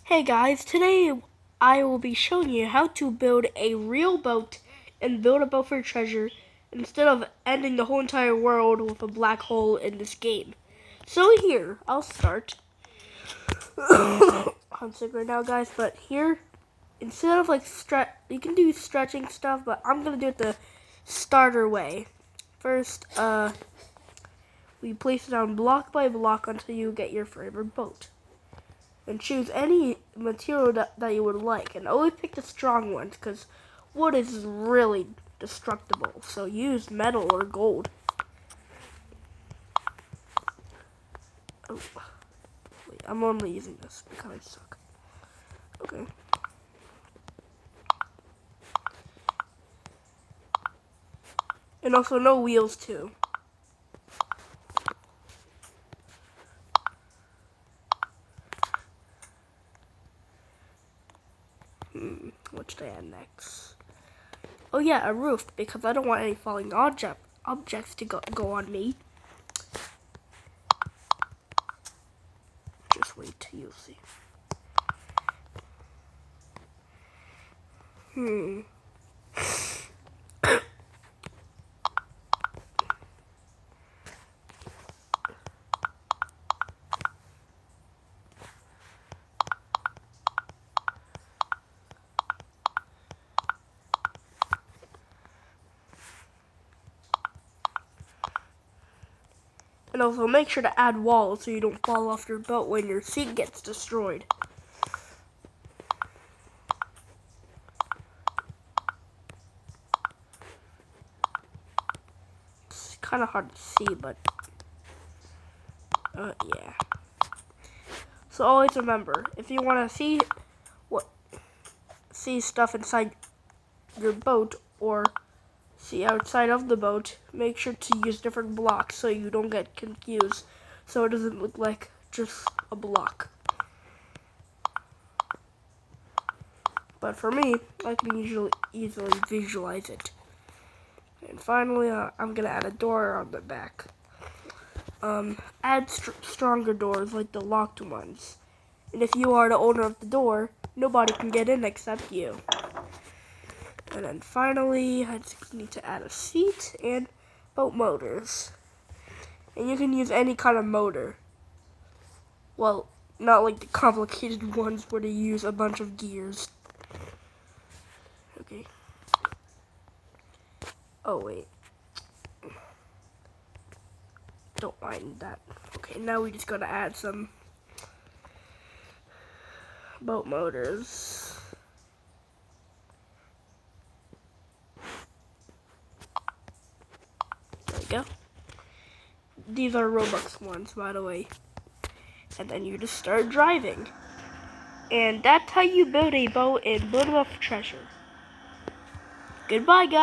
Hey guys, today I will be showing you how to build a real boat and build a boat for treasure instead of ending the whole entire world with a black hole in this game. So here, I'll start. I'm sick right now guys, but here, instead of you can do stretching stuff, but I'm gonna do it the starter way. First, we place it down block by block until you get your favorite boat. And choose any material that you would like, and always pick the strong ones because wood is really destructible, so use metal or gold. Oh, wait, I'm only using this because I suck. Okay. And also no wheels too. What should I add next? Oh yeah, a roof, because I don't want any falling objects to go on me. Just wait till you see. And also make sure to add walls so you don't fall off your boat when your seat gets destroyed. It's kind of hard to see, but yeah. So always remember, if you want to see stuff inside your boat or see outside of the boat, make sure to use different blocks so you don't get confused, so it doesn't look like just a block. But for me, I can easily visualize it. And finally, I'm gonna add a door on the back. Add stronger doors like the locked ones. And if you are the owner of the door, nobody can get in except you. And then finally, I just need to add a seat and boat motors. And you can use any kind of motor. Well, not like the complicated ones where they use a bunch of gears. Okay. Oh, wait. Don't mind that. Okay, now we just gotta add some boat motors. There we go. These are Robux ones, by the way. And then you just start driving. And that's how you build a boat and build up treasure. Goodbye, guys.